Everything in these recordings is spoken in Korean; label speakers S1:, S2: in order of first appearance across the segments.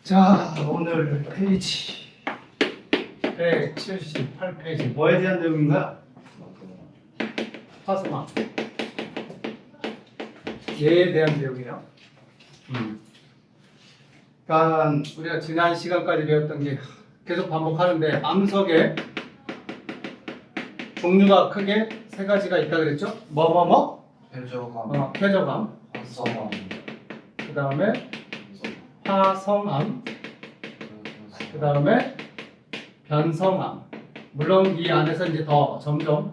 S1: 자, 오늘 페이지 178페이지 뭐에 대한 내용인가요? 화성암 얘에 대한 내용이에요. 그러니까 우리가 지난 시간까지 배웠던 게 계속 반복하는데 암석의 종류가 크게 세 가지가 있다 그랬죠?
S2: 폐저감,
S1: 폐저감,
S2: 화성암,
S1: 그 다음에 화성암, 그 다음에 변성암. 물론 이 안에서 이제 더 점점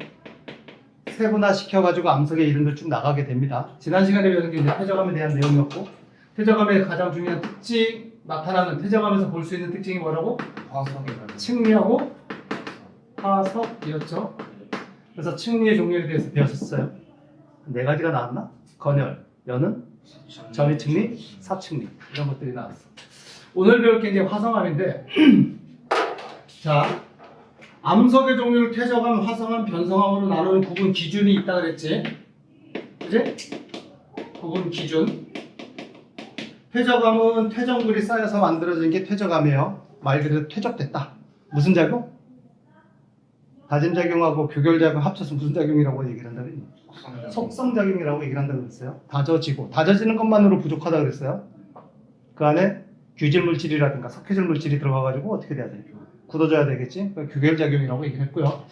S1: 세분화 시켜가지고 암석의 이름들 쭉 나가게 됩니다. 지난 시간에 배운 게 이제 퇴적암에 대한 내용이었고, 퇴적암의 가장 중요한 특징, 나타나는 퇴적암에서 볼 수 있는 특징이 뭐라고?
S2: 화성이라는
S1: 층리하고 화석이었죠. 그래서 층리의 종류에 대해서 배웠었어요. 네 가지가 나왔나? 건열, 연은, 점유층리, 사층리 이런 것들이 나왔어. 오늘 배울 게 이제 화성암인데 자, 암석의 종류를 퇴적암, 화성암, 변성암으로 나누는 구분 기준이 있다 그랬지? 그지? 구분 기준. 퇴적암은 퇴적물이 쌓여서 만들어진 게 퇴적암이에요. 말 그대로 퇴적됐다. 무슨 작용? 다짐작용하고 교결작용 합쳐서 무슨 작용이라고 얘기를 한다고 했니? 속성작용이라고 얘기를 한다고 그랬어요. 다져지고, 다져지는 것만으로 부족하다 그랬어요. 그 안에 규질 물질이라든가 석회질 물질이 들어가가지고 어떻게 돼야 돼? 굳어져야 되겠지? 규결작용이라고 얘기를 했고요.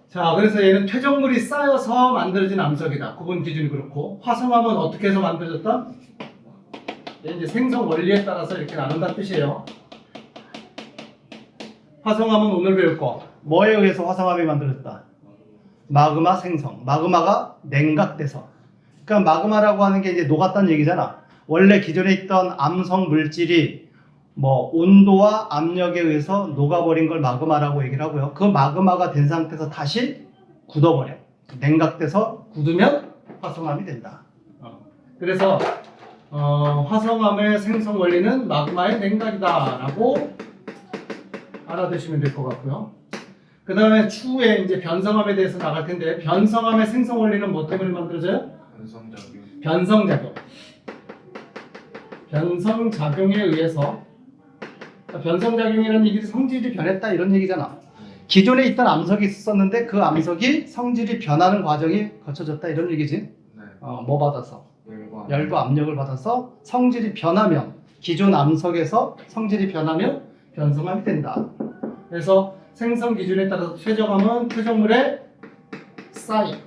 S1: 자, 그래서 얘는 퇴적물이 쌓여서 만들어진 암석이다. 구분 기준이 그렇고, 화성암은 어떻게 해서 만들어졌다? 이제 생성 원리에 따라서 이렇게 나눈다는 뜻이에요. 화성암은 오늘 배울 거 뭐에 의해서 화성암이 만들어졌다? 마그마 생성. 마그마가 냉각돼서. 그러니까 마그마라고 하는 게 이제 녹았다는 얘기잖아. 원래 기존에 있던 암석 물질이 뭐 온도와 압력에 의해서 녹아버린 걸 마그마라고 얘기를 하고요. 그 마그마가 된 상태에서 다시 굳어버려. 냉각돼서 굳으면 화성암이 된다. 그래서 화성암의 생성 원리는 마그마의 냉각이다라고 알아두시면 될 것 같고요. 그 다음에 추후에 이제 변성암에 대해서 나갈 텐데, 변성암의 생성 원리는 뭐 때문에 만들어져요?
S2: 변성작용,
S1: 변성작용. 변성작용에 의해서. 변성작용이라는 얘기는 성질이 변했다 이런 얘기잖아. 기존에 있던 암석이 있었는데 그 암석이 성질이 변하는 과정이 거쳐졌다 이런 얘기지.
S2: 네.
S1: 뭐 받아서?
S2: 열과
S1: 열과 압력을 받아서 성질이 변하면, 기존 암석에서 성질이 변하면 변성암이 된다. 그래서 생성 기준에 따라서 퇴적암은 퇴적물의 쌓임,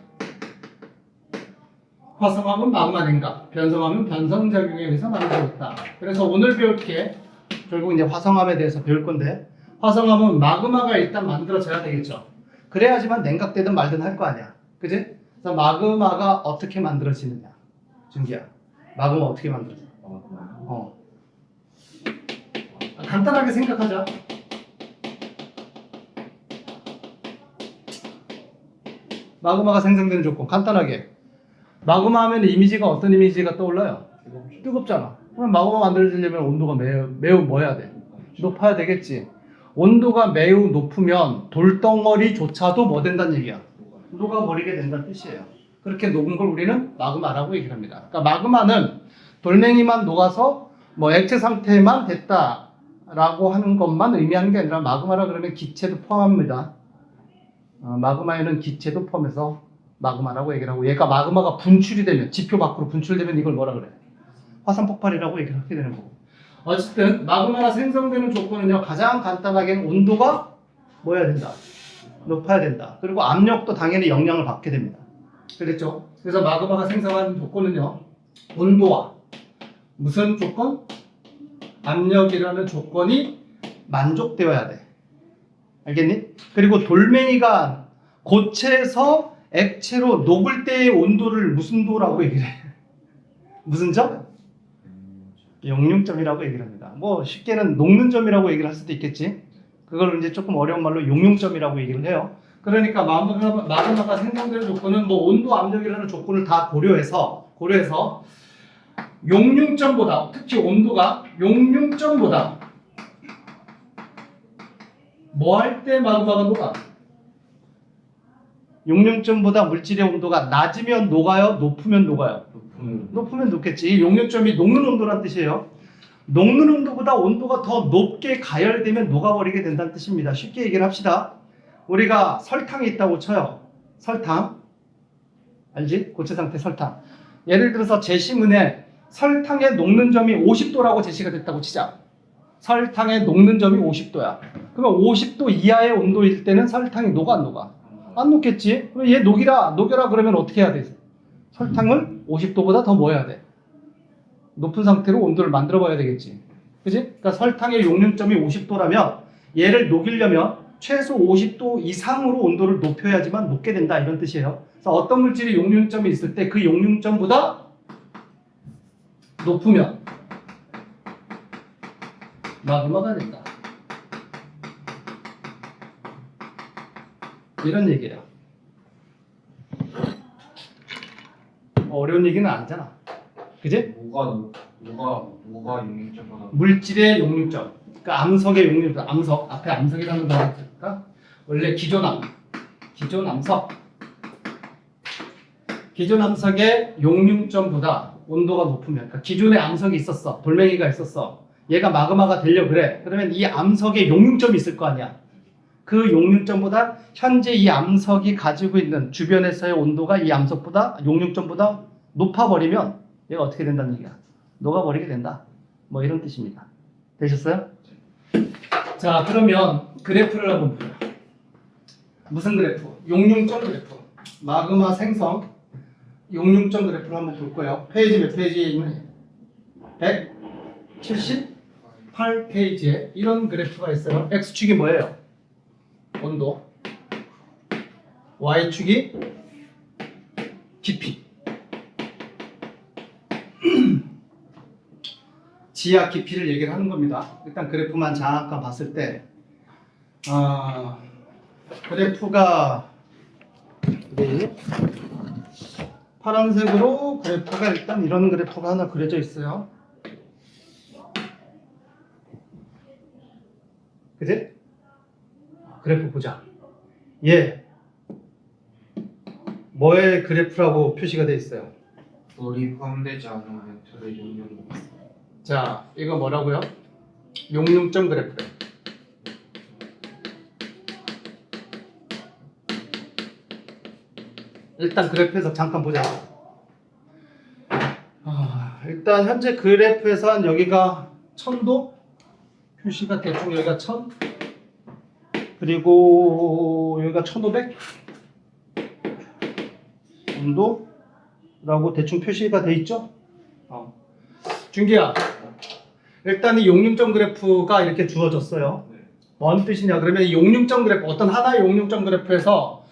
S1: 화성암은 마그마 냉각, 변성암은 변성작용에 의해서 만들어졌다. 그래서 오늘 배울 게 결국 이제 화성암에 대해서 배울 건데, 화성암은 마그마가 일단 만들어져야 되겠죠. 그래야지만 냉각되든 말든 할 거 아니야. 그지? 그래서 마그마가 어떻게 만들어지느냐. 준기야, 마그마 어떻게 만들어져? 간단하게 생각하자. 마그마가 생성되는 조건 간단하게. 마그마 하면 이미지가 어떤 이미지가 떠올라요? 뜨겁잖아. 그럼 마그마 만들어지려면 온도가 매우 뭐 해야 돼? 높아야 되겠지. 온도가 매우 높으면 돌덩어리조차도 뭐 된다는 얘기야? 녹아버리게 된다는 뜻이에요. 그렇게 녹은 걸 우리는 마그마라고 얘기를 합니다. 그러니까 마그마는 돌멩이만 녹아서 뭐 액체 상태만 됐다라고 하는 것만 의미하는 게 아니라, 마그마라 그러면 기체도 포함합니다. 마그마에는 기체도 포함해서 마그마라고 얘기를 하고, 얘가 마그마가 분출이 되면, 지표 밖으로 분출되면 이걸 뭐라 그래? 화산 폭발이라고 얘기를 하게 되는 거고. 어쨌든 마그마가 생성되는 조건은요, 가장 간단하게는 온도가 뭐여야 된다? 높아야 된다. 그리고 압력도 당연히 영향을 받게 됩니다. 그랬죠? 그래서 마그마가 생성하는 조건은요, 온도와 무슨 조건? 압력이라는 조건이 만족되어야 돼. 알겠니? 그리고 돌멩이가 고체에서 액체로 녹을 때의 온도를 무슨 도라고 얘기를 해? 무슨 점? 용융점이라고 얘기를 합니다. 뭐 쉽게는 녹는 점이라고 얘기를 할 수도 있겠지. 그걸 이제 조금 어려운 말로 용융점이라고 얘기를 해요. 그러니까 마그마가 생성되는 조건은 뭐 온도, 압력이라는 조건을 다 고려해서 용융점보다, 특히 온도가 용융점보다 뭐 할 때 마그마가 녹아? 용융점보다 물질의 온도가 낮으면 녹아요? 높으면 녹아요? 높으면 녹겠지. 용융점이 녹는 온도란 뜻이에요. 녹는 온도보다 온도가 더 높게 가열되면 녹아버리게 된다는 뜻입니다. 쉽게 얘기를 합시다. 우리가 설탕이 있다고 쳐요. 설탕. 알지? 고체 상태 설탕. 예를 들어서 제시문에 설탕의 녹는 점이 50도라고 제시가 됐다고 치자. 설탕의 녹는 점이 50도야. 그러면 50도 이하의 온도일 때는 설탕이 녹아 안 녹아? 안 녹겠지? 그럼 얘 녹여라 그러면 어떻게 해야 돼? 설탕을 50도보다 더 뭐 해야 돼? 높은 상태로 온도를 만들어 봐야 되겠지. 그지? 그러니까 설탕의 용융점이 50도라면 얘를 녹이려면 최소 50도 이상으로 온도를 높여야지만 녹게 된다 이런 뜻이에요. 그래서 어떤 물질이 용융점이 있을 때 그 용융점보다 높으면 마그마가 된다. 이런 얘기예요. 어려운 얘기는 아니잖아. 그지?
S2: 뭐가 용융점보다
S1: 물질의 용융점. 그러니까 암석의 용융점. 암석. 앞에 암석이라는 단어가 있을까? 원래 기존 암석. 기존 암석의 용융점보다 온도가 높으면, 그러니까 기존에 암석이 있었어. 돌멩이가 있었어. 얘가 마그마가 되려 그래. 그러면 이 암석에 용융점이 있을 거 아니야. 그 용융점보다 현재 이 암석이 가지고 있는 주변에서의 온도가 이 암석보다 용융점보다 높아버리면 얘가 어떻게 된다는 얘기야? 녹아버리게 된다. 뭐 이런 뜻입니다. 되셨어요? 자, 그러면 그래프를 한번 보자. 무슨 그래프? 용융점 그래프. 마그마 생성 용융점 그래프를 한번 볼 거예요. 페이지 몇 페이지에 있는? 178페이지에 이런 그래프가 있어요. X축이 뭐예요? 온도. Y축이 깊이. 지하 깊이를 얘기를 하는 겁니다. 일단 그래프만 잠깐 봤을 때 그래프가 파란색으로 그래프가 일단 이런 그래프가 하나 그려져 있어요. 그지? 그래프 보자. 얘 뭐의 그래프라고 표시가 돼 있어요?
S2: 물이 포함되지 않은 멘트를 용융.
S1: 자, 이거 뭐라고요? 용융점 그래프래. 일단 그래프에서 잠깐 보자. 일단 현재 그래프에서 여기가 1000도 표시가 대충 여기가 1000 그리고 여기가 1500 온도라고 대충 표시가 돼 있죠? 준기야, 일단 이 용융점 그래프가 이렇게 주어졌어요. 뭔 뜻이냐? 그러면 이 용융점 그래프, 어떤 하나의 용융점 그래프에서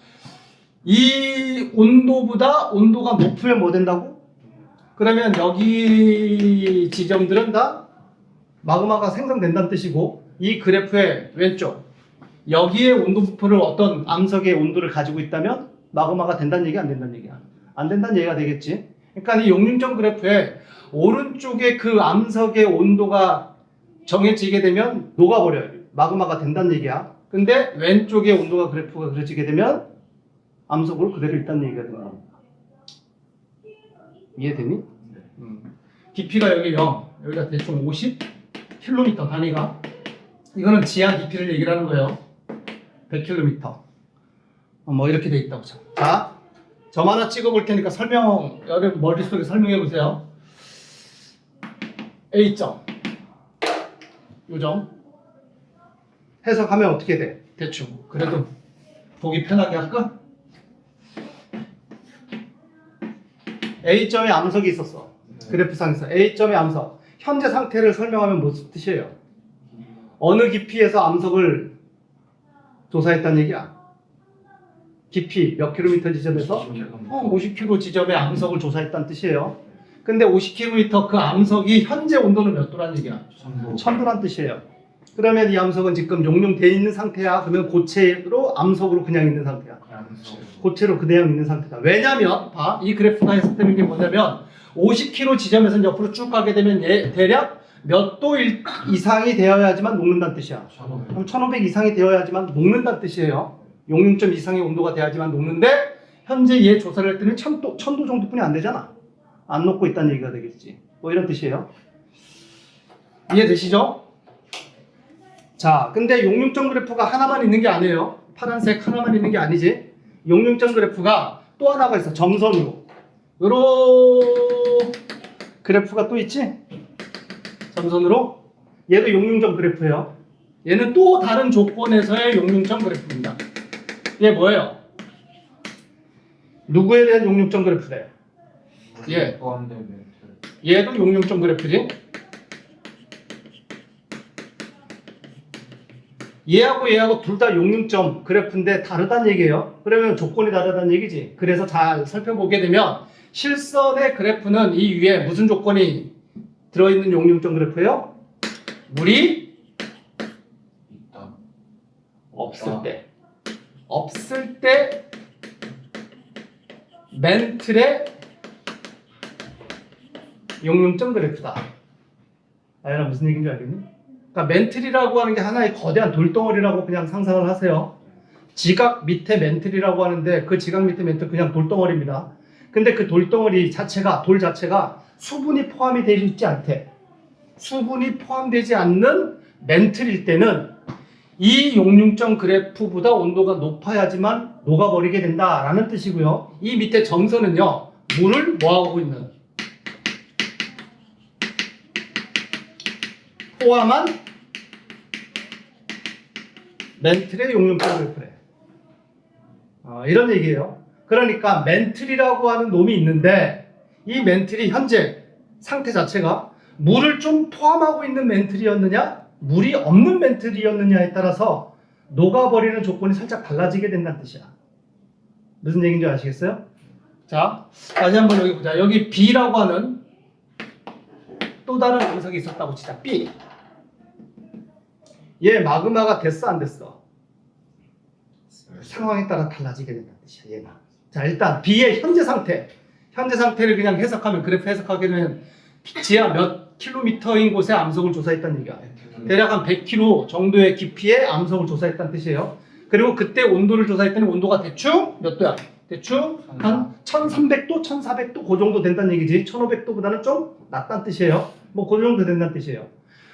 S1: 이 온도보다 온도가 높으면 뭐 된다고? 그러면 여기 지점들은 다 마그마가 생성된다는 뜻이고, 이 그래프의 왼쪽 여기에 온도 부표를 어떤 암석의 온도를 가지고 있다면 마그마가 된다는 얘기, 안 된다는 얘기야? 안 된다는 얘기가 되겠지. 그러니까 이 용융점 그래프에 오른쪽에 그 암석의 온도가 정해지게 되면 녹아버려요. 마그마가 된다는 얘기야. 근데 왼쪽에 온도가 그래프가 그려지게 되면 암석으로 그대로 있다는 얘기가 되는 겁니다. 이해되니? 깊이가 여기 0, 여기가 대충 50km 단위가. 이거는 지하 깊이를 얘기를 하는 거예요. 100km. 뭐 이렇게 돼 있다고 쳐. 자, 점 하나 찍어볼 테니까 여러분 머릿속에 설명해 보세요. A점, 요점 해석하면 어떻게 돼? 대충. 그래도 보기 편하게 할까? A점에 암석이 있었어. 그래프상에서 A점의 암석. 현재 상태를 설명하면 무슨 뜻이에요? 어느 깊이에서 암석을 조사했다는 얘기야? 깊이 몇 킬로미터 지점에서 50km 지점의 암석을 조사했다는 뜻이에요. 근데 50km 그 암석이 현재 온도는 몇 도란 얘기야? 1000도란 뜻이에요. 그러면 이 암석은 지금 용융돼 있는 상태야? 그러면 고체로 암석으로 그냥 있는 상태야? 고체로 그대로 있는 상태다. 왜냐면 봐, 이 그래프가 해석되는 게 뭐냐면 50km 지점에서 옆으로 쭉 가게 되면 대략 몇 도 이상이 되어야지만 녹는다는 뜻이야. 그럼 1500 이상이 되어야지만 녹는다는 뜻이에요. 용융점 이상의 온도가 돼야지만 녹는데 현재 얘 조사를 했더니 1000도 정도뿐이 안 되잖아. 안 녹고 있다는 얘기가 되겠지. 뭐 이런 뜻이에요. 이해되시죠? 자, 근데 용융점 그래프가 하나만 있는 게 아니에요. 파란색 하나만 있는 게 아니지. 용융점 그래프가 또 하나가 있어. 점선으로. 요런 그래프가 또 있지? 점선으로. 얘도 용융점 그래프예요. 얘는 또 다른 조건에서의 용융점 그래프입니다. 얘 뭐예요? 누구에 대한 용융점 그래프래? 예.
S2: 포함된 멘트.
S1: 얘도 용융점 그래프지? 얘하고 둘 다 용융점 그래프인데 다르다는 얘기예요. 그러면 조건이 다르다는 얘기지. 그래서 잘 살펴보게 되면 실선의 그래프는 이 위에 무슨 조건이 들어있는 용융점 그래프예요? 물이
S2: 있다.
S1: 없을 때. 없을 때 멘틀의 용융점 그래프다. 아연아 무슨 얘기인지 알겠니? 그러니까 멘틀이라고 하는 게 하나의 거대한 돌덩어리라고 그냥 상상을 하세요. 지각 밑에 멘틀이라고 하는데 그 지각 밑에 멘틀 그냥 돌덩어리입니다. 근데 그 돌덩어리 자체가 돌 자체가 수분이 포함이 되어 있지 않대. 수분이 포함되지 않는 멘틀일 때는 이 용융점 그래프보다 온도가 높아야지만 녹아버리게 된다라는 뜻이고요. 이 밑에 점선은요, 물을 뭐하고 있는 포함한 멘틀의 용융점 그래프래. 이런 얘기예요. 그러니까 멘틀이라고 하는 놈이 있는데 이 멘틀이 현재 상태 자체가 물을 좀 포함하고 있는 멘틀이었느냐 물이 없는 멘틀이었느냐에 따라서 녹아버리는 조건이 살짝 달라지게 된다는 뜻이야. 무슨 얘기인지 아시겠어요? 자, 다시 한번 여기 보자. 여기 B라고 하는 또 다른 암석이 있었다고 치자. B. 얘 마그마가 됐어 안 됐어? 상황에 따라 달라지게 된다는 뜻이야. 얘가. 자, 일단 B의 현재 상태를 그냥 해석하면 그래프 해석하게 되면 지하 몇 킬로미터인 곳에 암석을 조사했다는 얘기야. 대략 한 100km 정도의 깊이의 암석을 조사했다는 뜻이에요. 그리고 그때 온도를 조사했더니 온도가 대충 몇 도야? 대충 한 1300도, 1400도 그 정도 된다는 얘기지. 1500도보다는 좀 낮다는 뜻이에요. 뭐 그 정도 된다는 뜻이에요.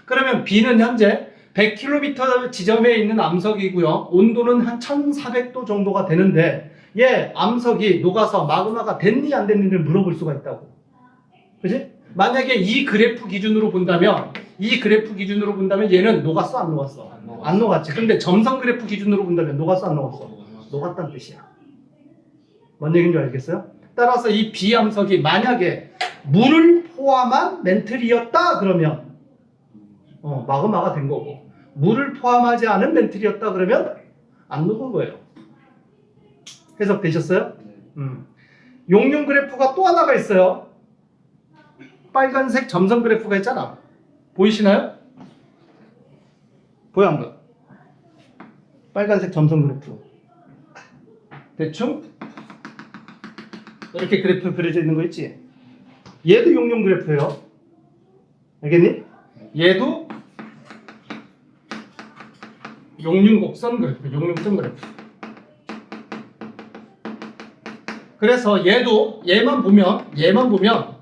S1: 그러면 B는 현재 100km 지점에 있는 암석이고요. 온도는 한 1400도 정도가 되는데 얘 암석이 녹아서 마그마가 됐니 안 됐니를 물어볼 수가 있다고. 그치? 만약에 이 그래프 기준으로 본다면 얘는 녹았어 안 녹았어? 안 녹았지. 근데 점선 그래프 기준으로 본다면 녹았어 안 녹았어? 녹았다는 뜻이야. 뭔 얘기인 줄 알겠어요? 따라서 이 B 암석이 만약에 물을 포함한 멘틀이었다 그러면 마그마가 된 거고, 물을 포함하지 않은 멘틀이었다 그러면 안 녹은 거예요. 해석되셨어요? 용융 그래프가 또 하나가 있어요. 빨간색 점선 그래프가 있잖아. 보이시나요? 보여 안 보여? 빨간색 점선 그래프. 대충 이렇게 그래프 그려져 있는 거 있지? 얘도 용융 그래프예요. 알겠니? 얘도 용융 곡선 그래프, 용융점 그래프. 그래서 얘만 보면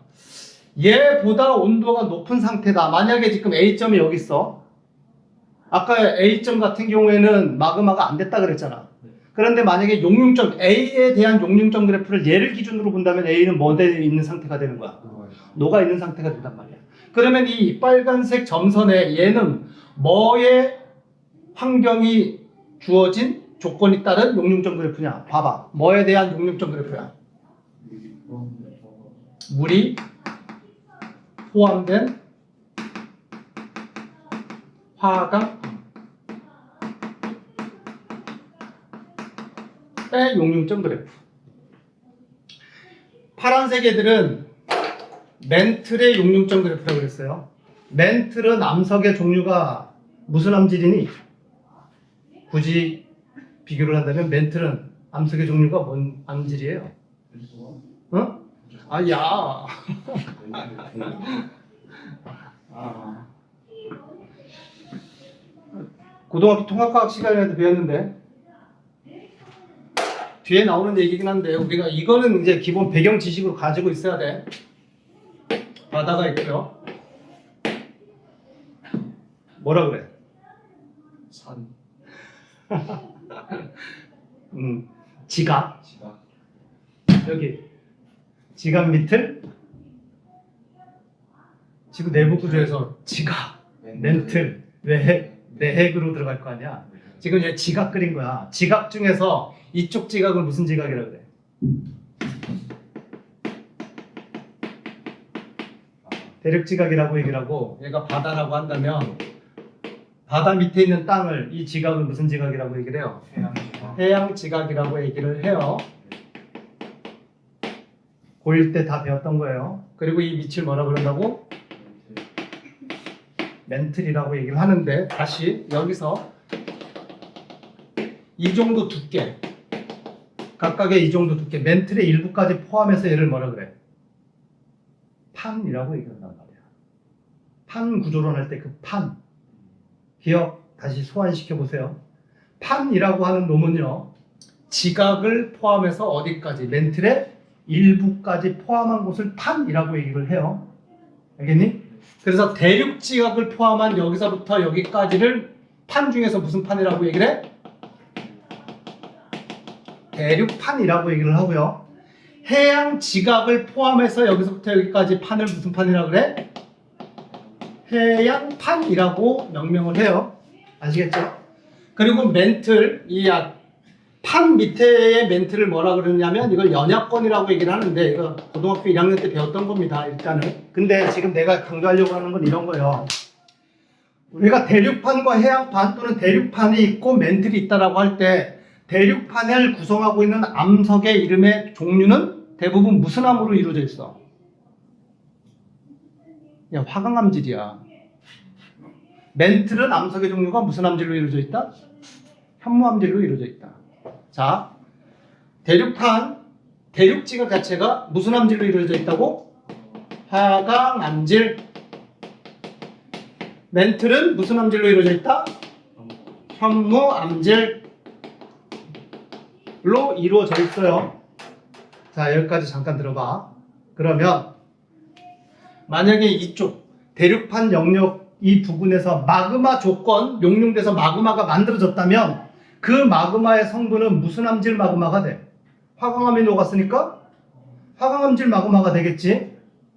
S1: 얘보다 온도가 높은 상태다. 만약에 지금 A점이 여기 있어. 아까 A점 같은 경우에는 마그마가 안 됐다 그랬잖아. 그런데 만약에 용융점 A에 대한 용융점 그래프를 얘를 기준으로 본다면 A는 뭐 돼 있는 상태가 되는 거야? 녹아 있는 상태가 된단 말이야. 그러면 이 빨간색 점선에 얘는 뭐의 환경이 주어진 조건이 따른 용융점 그래프냐? 봐봐. 뭐에 대한 용융점 그래프야? 물이 포함된 화학의 용융점 그래프. 파란색 애들은 멘틀의 용융점 그래프라고 그랬어요. 멘틀은 암석의 종류가 무슨 암질이니? 굳이 비교를 한다면 멘틀은 암석의 종류가 뭔 암질이에요? 어? 아, 야. 고등학교 통합과학 시간에도 배웠는데 뒤에 나오는 얘기긴 한데 우리가 이거는 이제 기본 배경 지식으로 가지고 있어야 돼. 바다가 있고요. 뭐라 그래?
S2: 산.
S1: 지각.
S2: 지각.
S1: 여기 지각 밑을 지구 내부 구조에서 지각, 멘틀, 외핵, 내핵으로 들어갈 거 아니야. 지금 얘 지각 그린 거야. 지각 중에서 이쪽 지각을 무슨 지각이라 그래? 대륙 지각이라고 얘기를 하고, 얘가 바다라고 한다면 바다 밑에 있는 땅을 이 지각을 무슨 지각이라고 얘기를 해요?
S2: 해양 지각.
S1: 해양 지각이라고 얘기를 해요. 고1 때 다 배웠던 거예요. 그리고 이 밑을 뭐라 그런다고? 멘틀이라고 얘기를 하는데, 다시 여기서 이 정도 두께, 각각의 이 정도 두께, 멘틀의 일부까지 포함해서 얘를 뭐라 그래? 판이라고 얘기한단 말이야. 판 구조론 할 때 그 판, 기억 다시 소환시켜 보세요. 판이라고 하는 놈은요, 지각을 포함해서 어디까지? 멘틀의 일부까지 포함한 곳을 판이라고 얘기를 해요. 알겠니? 그래서 대륙 지각을 포함한 여기서부터 여기까지를 판 중에서 무슨 판이라고 얘기를 해? 대륙판이라고 얘기를 하고요. 해양 지각을 포함해서 여기서부터 여기까지 판을 무슨 판이라고 그래? 해양판이라고 명명을 해요. 아시겠죠? 그리고 멘틀, 이 판 밑에의 멘틀을 뭐라 그러냐면 이걸 연약권이라고 얘기를 하는데, 이거 고등학교 1학년 때 배웠던 겁니다. 일단은. 근데 지금 내가 강조하려고 하는 건 이런 거예요. 우리가 대륙판과 해양판 또는 대륙판이 있고 멘틀이 있다라고 할 때, 대륙판을 구성하고 있는 암석의 이름의 종류는 대부분 무슨 암으로 이루어져 있어? 야, 화강암질이야. 멘틀은 암석의 종류가 무슨 암질로 이루어져 있다? 현무암질로 이루어져 있다. 자, 대륙판, 대륙지각 자체가 무슨 암질로 이루어져 있다고? 화강암질. 멘틀은 무슨 암질로 이루어져 있다? 현무암질로 이루어져 있어요. 자, 여기까지 잠깐 들어봐. 그러면 만약에 이쪽 대륙판 영역 이 부분에서 마그마 조건 용융돼서 마그마가 만들어졌다면 그 마그마의 성분은 무슨 암질 마그마가 돼? 화강암이 녹았으니까 화강암질 마그마가 되겠지?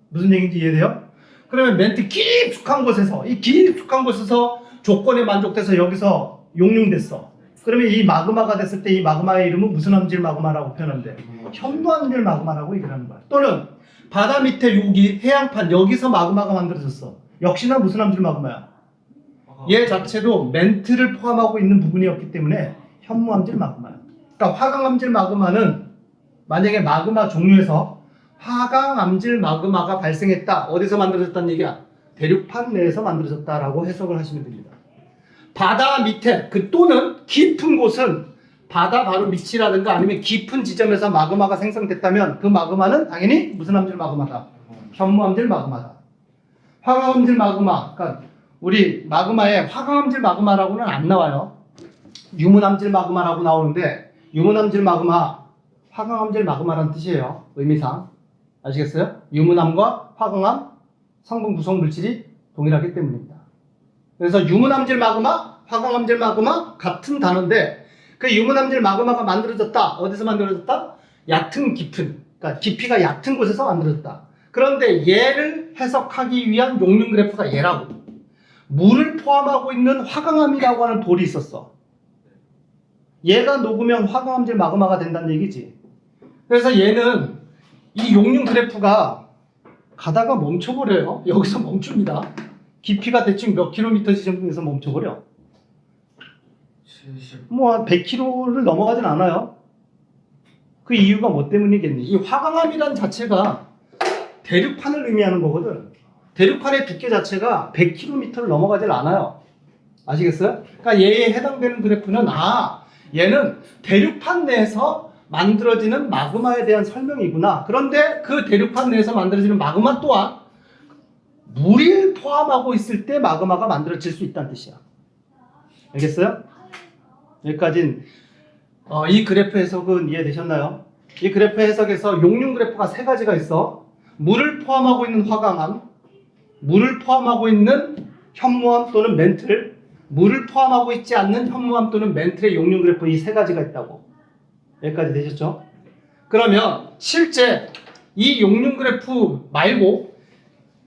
S1: 무슨 얘기인지 이해돼요? 그러면 멘트 깊숙한 곳에서, 이 깊숙한 곳에서 조건에 만족돼서 여기서 용융됐어. 그러면 이 마그마가 됐을 때 이 마그마의 이름은 무슨 암질 마그마라고 표현한대? 현무암질 마그마라고 얘기를 하는 거야. 또는 바다 밑에 여기 해양판 여기서 마그마가 만들어졌어. 역시나 무슨 암질 마그마야? 얘 자체도 멘트를 포함하고 있는 부분이었기 때문에 현무암질 마그마야. 그러니까 화강암질 마그마는 만약에 마그마 종류에서 화강암질 마그마가 발생했다. 어디서 만들어졌다는 얘기야? 대륙판 내에서 만들어졌다라고 해석을 하시면 됩니다. 바다 밑에 또는 깊은 곳은 바다 바로 밑이라든가 아니면 깊은 지점에서 마그마가 생성됐다면 그 마그마는 당연히 무슨 암질 마그마다? 현무암질 마그마다. 화강암질 마그마, 그러니까 우리 마그마에 화강암질 마그마라고는 안 나와요. 유문암질 마그마라고 나오는데, 유문암질 마그마, 화강암질 마그마라는 뜻이에요. 의미상. 아시겠어요? 유문암과 화강암 성분 구성 물질이 동일하기 때문입니다. 그래서 유문암질 마그마, 화강암질 마그마 같은 단어인데, 그 유문암질 마그마가 만들어졌다. 어디서 만들어졌다? 얕은 깊은, 그러니까 깊이가 얕은 곳에서 만들어졌다. 그런데 얘를 해석하기 위한 용융 그래프가 얘라고. 물을 포함하고 있는 화강암이라고 하는 돌이 있었어. 얘가 녹으면 화강암질 마그마가 된다는 얘기지. 그래서 얘는 이 용융 그래프가 가다가 멈춰버려요. 여기서 멈춥니다. 깊이가 대충 몇 킬로미터 지점에서 멈춰버려.
S2: 70.
S1: 뭐 한 100km를 넘어가진 않아요. 그 이유가 뭐 때문이겠니? 이 화강암이란 자체가 대륙판을 의미하는 거거든. 대륙판의 두께 자체가 100km를 넘어가질 않아요. 아시겠어요? 그러니까 얘에 해당되는 그래프는 얘는 대륙판 내에서 만들어지는 마그마에 대한 설명이구나. 그런데 그 대륙판 내에서 만들어지는 마그마 또한 물을 포함하고 있을 때 마그마가 만들어질 수 있다는 뜻이야. 알겠어요? 여기까지는 이 그래프 해석은 이해되셨나요? 이 그래프 해석에서 용융 그래프가 세 가지가 있어. 물을 포함하고 있는 화강암, 물을 포함하고 있는 현무암 또는 멘틀, 물을 포함하고 있지 않는 현무암 또는 멘틀의 용융 그래프 이 세 가지가 있다고. 여기까지 되셨죠? 그러면 실제 이 용융 그래프 말고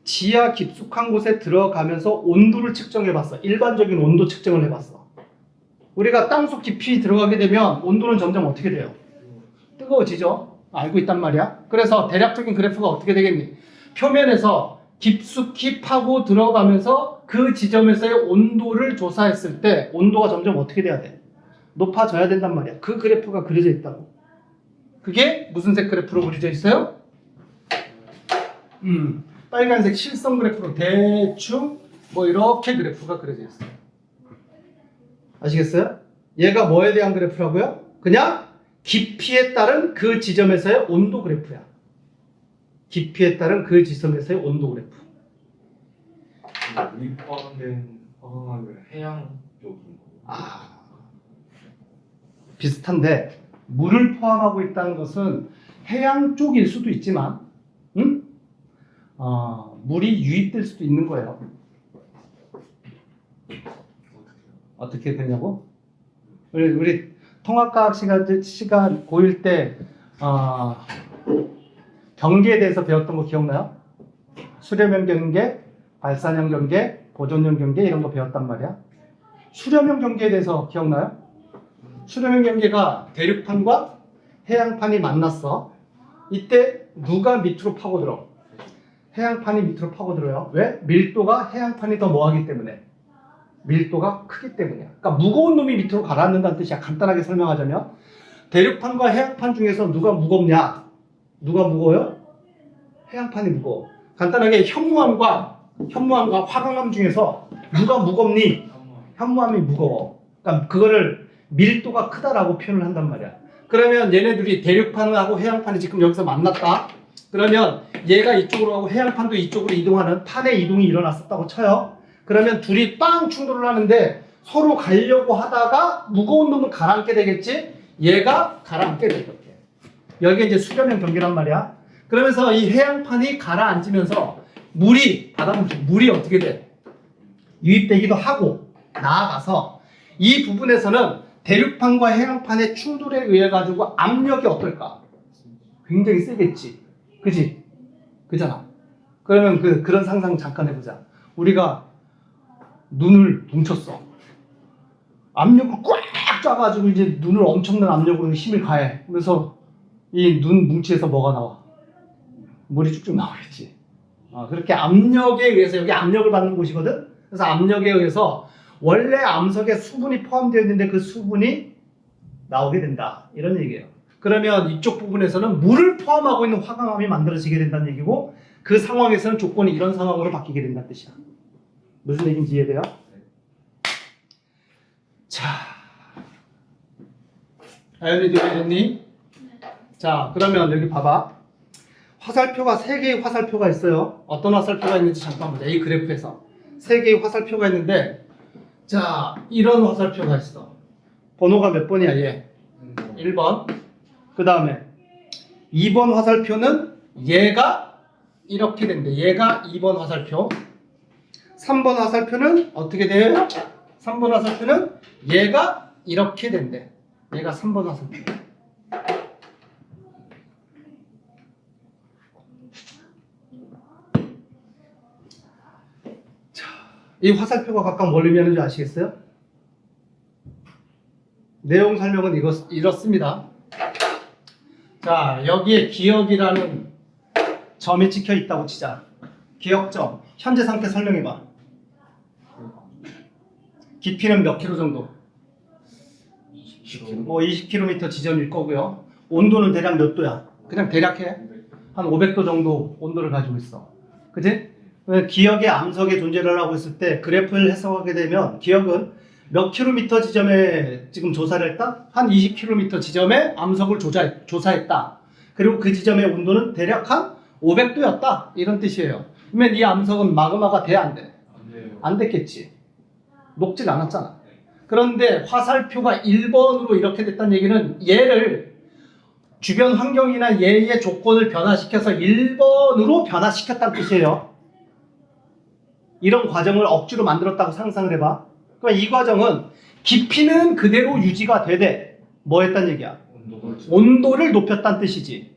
S1: 지하 깊숙한 곳에 들어가면서 온도를 측정해 봤어. 일반적인 온도 측정을 해봤어. 우리가 땅속 깊이 들어가게 되면 온도는 점점 어떻게 돼요? 뜨거워지죠? 알고 있단 말이야. 그래서 대략적인 그래프가 어떻게 되겠니? 표면에서 깊숙이 파고 들어가면서 그 지점에서의 온도를 조사했을 때 온도가 점점 어떻게 돼야 돼? 높아져야 된단 말이야. 그 그래프가 그려져 있다고. 그게 무슨 색 그래프로 그려져 있어요? 빨간색 실성 그래프로 대충 뭐 이렇게 그래프가 그려져 있어요. 아시겠어요? 얘가 뭐에 대한 그래프라고요? 그냥 깊이에 따른 그 지점에서의 온도 그래프야. 깊이에 따른 그 지점에서의 온도 그래프.
S2: 물이 포함된 화강암은 해양 쪽인 거고.
S1: 비슷한데 물을 포함하고 있다는 것은 해양 쪽일 수도 있지만 물이 유입될 수도 있는 거예요. 어떻게 되냐고? 우리 통합과학 시간 고1 때 경계에 대해서 배웠던 거 기억나요? 수렴형 경계, 발산형 경계, 보존형 경계 이런 거 배웠단 말이야. 수렴형 경계에 대해서 기억나요? 수렴형 경계가 대륙판과 해양판이 만났어. 이때 누가 밑으로 파고들어? 해양판이 밑으로 파고들어요. 왜? 밀도가 해양판이 더 뭐하기 때문에. 밀도가 크기 때문이야. 그러니까 무거운 놈이 밑으로 가라앉는다는 뜻이야. 간단하게 설명하자면 대륙판과 해양판 중에서 누가 무겁냐? 누가 무거워요? 해양판이 무거워. 간단하게 현무암과 화강암 중에서 누가 무겁니? 현무암이 무거워. 그러니까 그거를 밀도가 크다라고 표현을 한단 말이야. 그러면 얘네들이 대륙판하고 해양판이 지금 여기서 만났다. 그러면 얘가 이쪽으로 가고 해양판도 이쪽으로 이동하는 판의 이동이 일어났었다고 쳐요. 그러면 둘이 빵 충돌을 하는데 서로 가려고 하다가 무거운 놈은 가라앉게 되겠지? 얘가 가라앉게 되겠지. 여기가 이제 수렴형 경계란 말이야. 그러면서 이 해양판이 가라앉으면서 물이 어떻게 돼? 유입되기도 하고 나아가서 이 부분에서는 대륙판과 해양판의 충돌에 의해 가지고 압력이 어떨까? 굉장히 세겠지. 그지? 그잖아. 그러면 그런 상상 잠깐 해보자. 우리가 눈을 뭉쳤어. 압력을 꽉 짜가지고 이제 눈을 엄청난 압력으로 힘을 가해. 그래서 이 눈 뭉치에서 뭐가 나와? 물이 쭉쭉 나오겠지. 그렇게 압력에 의해서, 여기 압력을 받는 곳이거든? 그래서 압력에 의해서 원래 암석에 수분이 포함되어 있는데 그 수분이 나오게 된다. 이런 얘기예요. 그러면 이쪽 부분에서는 물을 포함하고 있는 화강암이 만들어지게 된다는 얘기고, 그 상황에서는 조건이 이런 상황으로 바뀌게 된다는 뜻이야. 무슨 얘기인지 이해돼요? 자, 아연이 이해됐니? 자, 그러면 여기 봐봐. 화살표가 3개의 화살표가 있어요. 어떤 화살표가 있는지 잠깐 보자. 이 그래프에서 3개의 화살표가 있는데, 자, 이런 화살표가 있어. 번호가 몇 번이야, 얘? 1번. 그 다음에 2번 화살표는 얘가 이렇게 된대. 얘가 2번 화살표. 3번 화살표는 어떻게 돼요? 3번 화살표는 얘가 이렇게 된대. 얘가 3번 화살표. 자, 이 화살표가 각각 뭘 의미하는지 아시겠어요? 내용 설명은 이렇습니다. 자, 여기에 기억이라는 점이 찍혀 있다고 치자. 기억점. 현재 상태 설명해봐. 깊이는 몇 킬로 정도?
S2: 20km.
S1: 뭐 20km 지점일 거고요. 온도는 대략 몇 도야? 그냥 대략 해. 한 500도 정도 온도를 가지고 있어. 그치? 기억의 암석의 존재를 하고 있을 때 그래프를 해석하게 되면 기억은 몇 킬로미터 지점에 지금 조사를 했다? 한 20km 지점에 암석을 조사했다. 그리고 그 지점의 온도는 대략 한 500도였다. 이런 뜻이에요. 그러면 이 암석은 마그마가 돼? 안 돼?
S2: 안 돼요.
S1: 안 됐겠지. 녹질 않았잖아. 그런데 화살표가 1번으로 이렇게 됐다는 얘기는 얘를 주변 환경이나 얘의 조건을 변화시켜서 1번으로 변화시켰다는 뜻이에요. 이런 과정을 억지로 만들었다고 상상을 해봐. 그럼 이 과정은 깊이는 그대로 유지가 되되 뭐 했단 얘기야? 온도를 높였다는 뜻이지.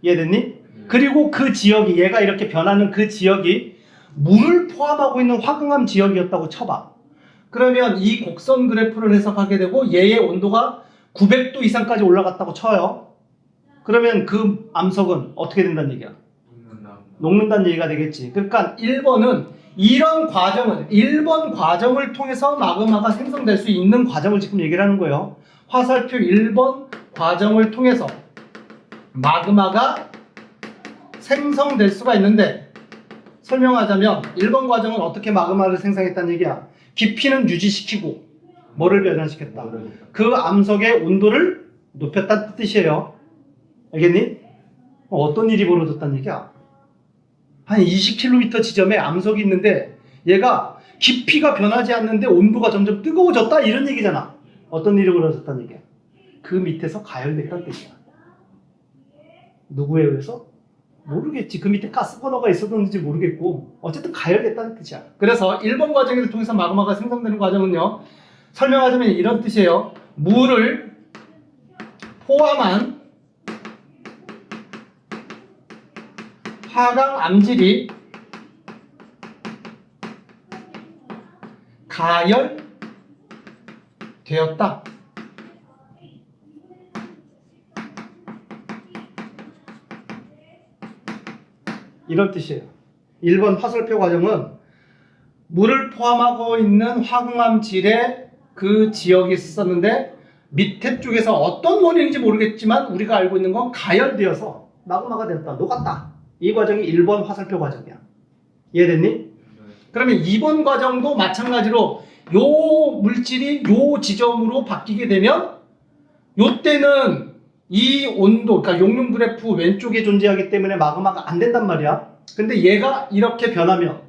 S1: 이해됐니? 그리고 그 지역이 얘가 이렇게 변하는 그 지역이 물을 포함하고 있는 화강암 지역이었다고 쳐봐. 그러면 이 곡선 그래프를 해석하게 되고 얘의 온도가 900도 이상까지 올라갔다고 쳐요. 그러면 그 암석은 어떻게 된다는 얘기야? 녹는다는 얘기가 되겠지. 그러니까 1번은 이런 과정을 1번 과정을 통해서 마그마가 생성될 수 있는 과정을 지금 얘기를 하는 거예요. 화살표 1번 과정을 통해서 마그마가 생성될 수가 있는데 설명하자면 1번 과정은 어떻게 마그마를 생성했다는 얘기야. 깊이는 유지시키고 뭐를 변화시켰다. 그 암석의 온도를 높였다는 뜻이에요. 알겠니? 어떤 일이 벌어졌다는 얘기야? 한 20km 지점에 암석이 있는데 얘가 깊이가 변하지 않는데 온도가 점점 뜨거워졌다 이런 얘기잖아. 어떤 일이 벌어졌다는 얘기야? 그 밑에서 가열됐다는 뜻이야. 누구에 의해서? 모르겠지. 그 밑에 가스 버너가 있었는지 모르겠고 어쨌든 가열됐다는 뜻이야. 그래서 1번 과정을 통해서 마그마가 생성되는 과정은요. 설명하자면 이런 뜻이에요. 물을 포함한 화강 암질이 가열되었다. 이런 뜻이에요. 1번 화살표 과정은 물을 포함하고 있는 화강암질의 그 지역이 있었는데 밑에 쪽에서 어떤 원인인지 모르겠지만 우리가 알고 있는 건 가열되어서 마그마가 됐다. 녹았다. 이 과정이 1번 화살표 과정이야. 이해됐니? 그러면 2번 과정도 마찬가지로 요 물질이 요 지점으로 바뀌게 되면 요때는 이 온도, 그러니까 용융 그래프 왼쪽에 존재하기 때문에 마그마가 안 된단 말이야. 근데 얘가 이렇게 변하면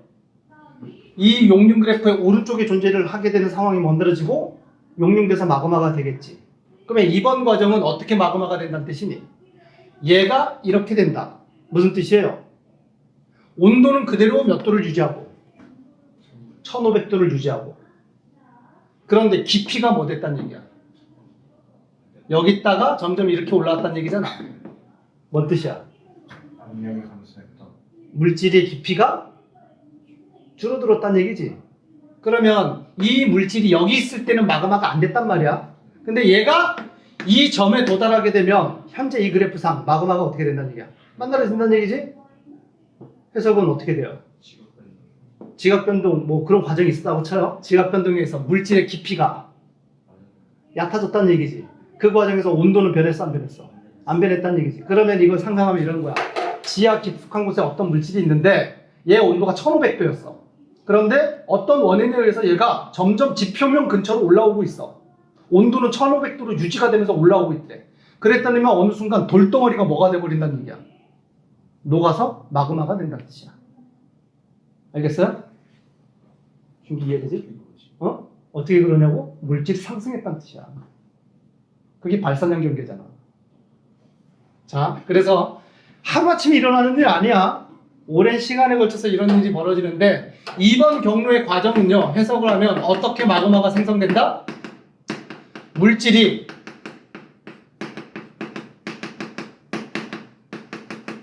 S1: 이 용융 그래프의 오른쪽에 존재를 하게 되는 상황이 만들어지고 용융돼서 마그마가 되겠지. 그러면 이번 과정은 어떻게 마그마가 된다는 뜻이니? 얘가 이렇게 된다. 무슨 뜻이에요? 온도는 그대로 몇 도를 유지하고 1500도를 유지하고 그런데 깊이가 뭐 됐다는 얘기야? 여기다가 점점 이렇게 올라왔다는 얘기잖아. 뭔 뜻이야?
S2: 압력이 감소했다.
S1: 물질의 깊이가 줄어들었다는 얘기지. 그러면 이 물질이 여기 있을 때는 마그마가 안 됐단 말이야. 근데 얘가 이 점에 도달하게 되면 현재 이 그래프상 마그마가 어떻게 된다는 얘기야? 만들어진다는 얘기지? 해석은 어떻게 돼요? 지각변동 뭐 그런 과정이 있었다고 쳐요. 지각변동에 의해서 물질의 깊이가 얕아졌다는 얘기지. 그 과정에서 온도는 변했어 안 변했어? 안 변했다는 얘기지. 그러면 이걸 상상하면 이런 거야. 지하 깊숙한 곳에 어떤 물질이 있는데 얘 온도가 1500도였어. 그런데 어떤 원인에 의해서 얘가 점점 지표면 근처로 올라오고 있어. 온도는 1500도로 유지가 되면서 올라오고 있대. 그랬더니만 어느 순간 돌덩어리가 뭐가 돼버린다는 얘기야. 녹아서 마그마가 된다는 뜻이야. 알겠어요? 준비 이해되지? 어떻게 그러냐고? 물질이 상승했다는 뜻이야. 그게 발산형 경계잖아. 자, 그래서 하루아침에 일어나는 일 아니야. 오랜 시간에 걸쳐서 이런 일이 벌어지는데 이번 경로의 과정은요. 해석을 하면 어떻게 마그마가 생성된다? 물질이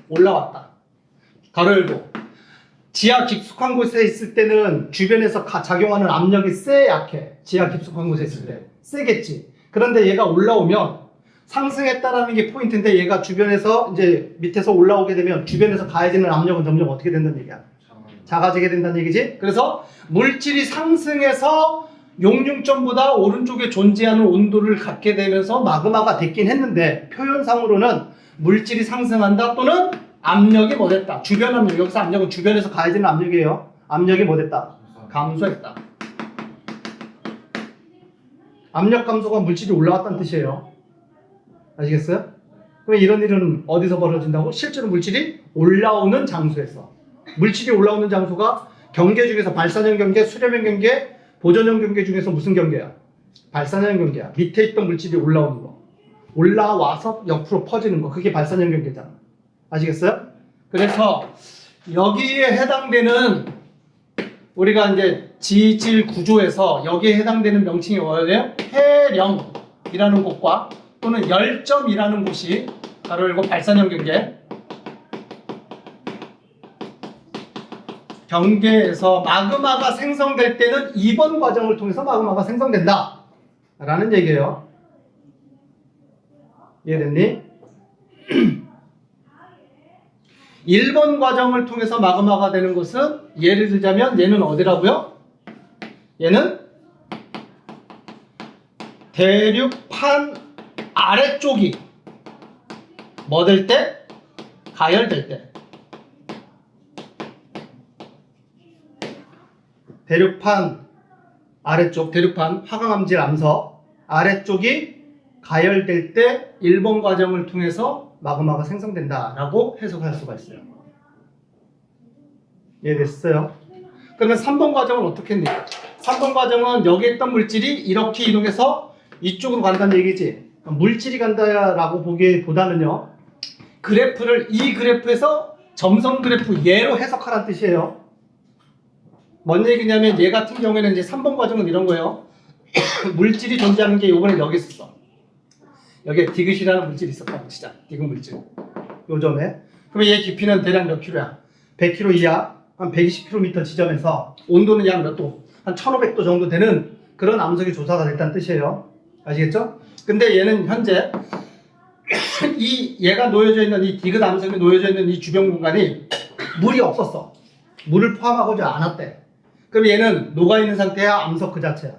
S1: 올라왔다. 가로 열고 지하 깊숙한 곳에 있을 때는 주변에서 작용하는 압력이 세 약해. 지하 깊숙한 곳에 있을 때 세겠지. 그런데 얘가 올라오면 상승했다라는 게 포인트인데 얘가 주변에서 이제 밑에서 올라오게 되면 주변에서 가해지는 압력은 점점 어떻게 된다는 얘기야? 작아지게 된다는 얘기지. 그래서 물질이 상승해서 용융점보다 오른쪽에 존재하는 온도를 갖게 되면서 마그마가 됐긴 했는데 표현상으로는 물질이 상승한다 또는 압력이 뭐 됐다. 주변 압력. 여기서 압력은 주변에서 가해지는 압력이에요. 압력이 뭐 됐다. 감소했다. 압력 감소가 물질이 올라왔다는 뜻이에요. 아시겠어요? 그럼 이런 일은 어디서 벌어진다고? 실제로 물질이 올라오는 장소에서. 물질이 올라오는 장소가 경계 중에서 발산형 경계, 수렴형 경계, 보존형 경계 중에서 무슨 경계야? 발산형 경계야. 밑에 있던 물질이 올라오는 거. 올라와서 옆으로 퍼지는 거. 그게 발산형 경계잖아. 아시겠어요? 그래서 여기에 해당되는 우리가 이제 지질 구조에서 여기에 해당되는 명칭이 뭐예요? 해령이라는 곳과 또는 열점이라는 곳이 가로 열고 발산형 경계에서 마그마가 생성될 때는 2번 과정을 통해서 마그마가 생성된다 라는 얘기예요. 이해됐니? 1번 과정을 통해서 마그마가 되는 것은 예를 들자면 얘는 어디라고요? 얘는 대륙판 아래쪽이 뭐 될 때? 가열될 때. 대륙판 아래쪽, 대륙판 화강암질 암석 아래쪽이 가열될 때 1번 과정을 통해서 마그마가 생성된다라고 해석할 수가 있어요. 이해됐어요? 그러면 3번 과정은 어떻게 했니? 3번 과정은 여기 있던 물질이 이렇게 이동해서 이쪽으로 간다는 얘기지. 물질이 간다라고 보기보다는요. 그래프를 이 그래프에서 점선 그래프 얘로 해석하라는 뜻이에요. 뭔 얘기냐면 얘 같은 경우에는 이제 3번 과정은 이런 거예요. 물질이 존재하는 게 요번에 여기 있었어. 여기에 디귿이라는 물질이 있었다고 치자. 디귿 물질. 요점에. 그러면 얘 깊이는 대략 몇 킬로야? 100km 이하, 한 120km 지점에서 온도는 약 몇 도? 한 1500도 정도 되는 그런 암석이 조사가 됐다는 뜻이에요. 아시겠죠? 근데 얘는 현재 얘가 놓여져 있는 이 디귿 암석이 놓여져 있는 이 주변 공간이 물이 없었어. 물을 포함하지 않았대. 그럼 얘는 녹아있는 상태야? 암석 그 자체야?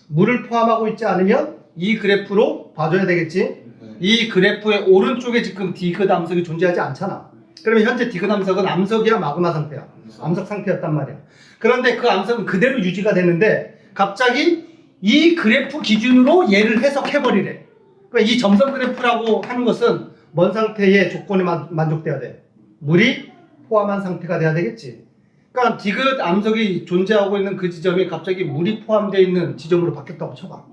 S1: 물을 포함하고 있지 않으면 이 그래프로 봐줘야 되겠지? 이 그래프의 오른쪽에 지금 디귿 암석이 존재하지 않잖아. 그러면 현재 디귿 암석은 암석이야 마그마 상태야? 암석 상태였단 말이야. 그런데 그 암석은 그대로 유지가 되는데 갑자기 이 그래프 기준으로 얘를 해석해버리래. 그러니까 이 점선 그래프라고 하는 것은 뭔 상태의 조건이 만족돼야 돼? 물이 포함한 상태가 돼야 되겠지. 그러니까 디귿 암석이 존재하고 있는 그 지점이 갑자기 물이 포함되어 있는 지점으로 바뀌었다고 쳐봐.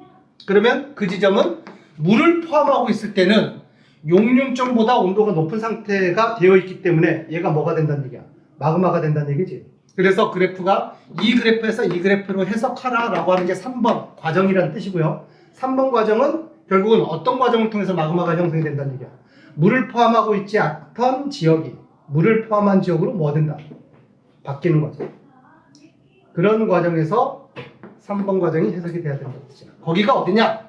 S1: 그러면 그 지점은 물을 포함하고 있을 때는 용융점보다 온도가 높은 상태가 되어 있기 때문에 얘가 뭐가 된다는 얘기야? 마그마가 된다는 얘기지. 그래서 그래프가 이 그래프에서 이 그래프로 해석하라 라고 하는 게 3번 과정이라는 뜻이고요. 3번 과정은 결국은 어떤 과정을 통해서 마그마가 형성이 된다는 얘기야? 물을 포함하고 있지 않던 지역이 물을 포함한 지역으로 뭐 된다? 바뀌는 거죠. 그런 과정에서 3번 과정이 해석이 돼야 된다는 뜻이야. 거기가 어디냐?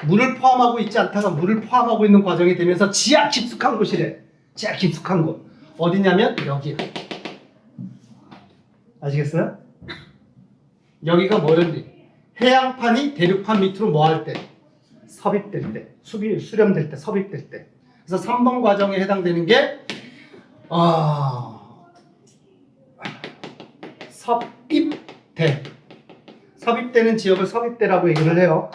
S1: 물을 포함하고 있지 않다가 물을 포함하고 있는 과정이 되면서 지하 깊숙한 곳이래. 지하 깊숙한 곳. 어디냐면 여기야. 아시겠어요? 여기가 뭐였니? 해양판이 대륙판 밑으로 뭐 할 때? 섭입될 때. 수렴될 때, 섭입될 때. 그래서 3번 과정에 해당되는 게 섭입대. 섭입되는 지역을 섭입대라고 얘기를 해요.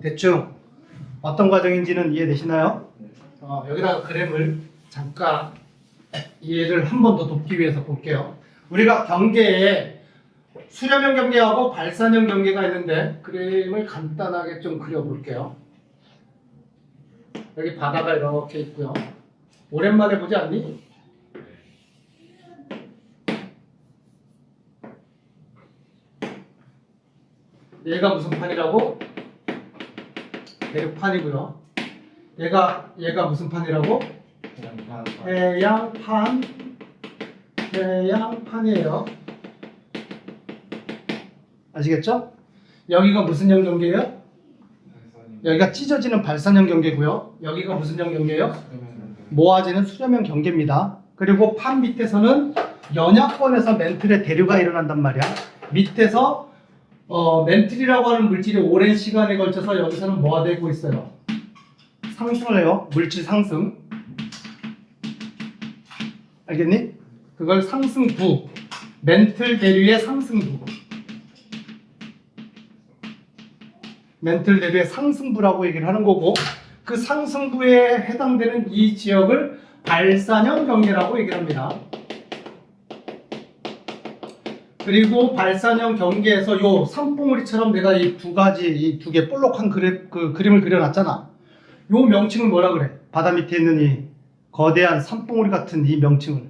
S1: 대충 어떤 과정인지는 이해되시나요? 여기다가 그램을 잠깐 이해를 한 번 더 돕기 위해서 볼게요. 우리가 경계에 수렴형 경계하고 발산형 경계가 있는데 그림을 간단하게 좀 그려볼게요. 여기 바다가 이렇게 있고요. 오랜만에 보지 않니? 얘가 무슨 판이라고? 대륙판이고요. 얘가 무슨 판이라고? 해양판이에요. 아시겠죠? 여기가 무슨 형 경계예요? 여기가 찢어지는 발산형 경계고요. 여기가 무슨 형 경계예요? 모아지는 수렴형 경계입니다. 그리고 판 밑에서는 연약권에서 멘틀의 대류가 일어난단 말이야. 밑에서 멘틀이라고 하는 물질이 오랜 시간에 걸쳐서 여기서는 뭐가 되고 있어요? 상승을 해요. 물질 상승. 알겠니? 그걸 상승부. 멘틀 대류의 상승부. 멘틀 대류의 상승부라고 얘기를 하는 거고, 그 상승부에 해당되는 이 지역을 발산형 경계라고 얘기를 합니다. 그리고 발산형 경계에서 요 산봉우리처럼 내가 이 두 개 볼록한 그림을 그려놨잖아. 요 명칭을 뭐라 그래? 바다 밑에 있는 이 거대한 산봉우리 같은 이 명칭을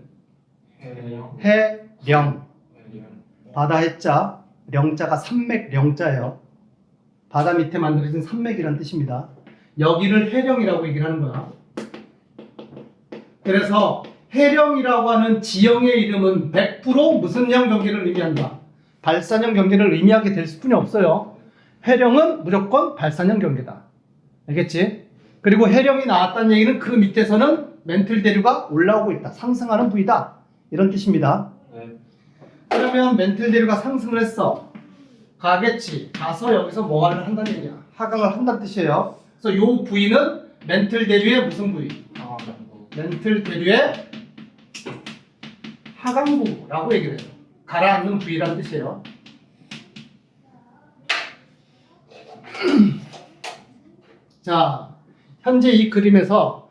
S2: 해령.
S1: 해령.
S2: 해령.
S1: 바다 해자, 령자가 산맥령자예요. 바다 밑에 만들어진 산맥이란 뜻입니다. 여기를 해령이라고 얘기를 하는 거야. 그래서 해령이라고 하는 지형의 이름은 100% 무슨 형 경계를 의미한다. 발산형 경계를 의미하게 될 수뿐이 없어요. 해령은 무조건 발산형 경계다. 알겠지? 그리고 해령이 나왔다는 얘기는 그 밑에서는 멘틀 대류가 올라오고 있다. 상승하는 부위다. 이런 뜻입니다.
S2: 네.
S1: 그러면 멘틀 대류가 상승을 했어. 가겠지. 가서 여기서 뭐를 한다는 얘기야. 하강을 한다는 뜻이에요. 그래서 요 부위는 멘틀 대류의 무슨 부위?
S2: 하강부.
S1: 멘틀 대류의 하강부라고 얘기를 해요. 가라앉는 부위라는 뜻이에요. 자, 현재 이 그림에서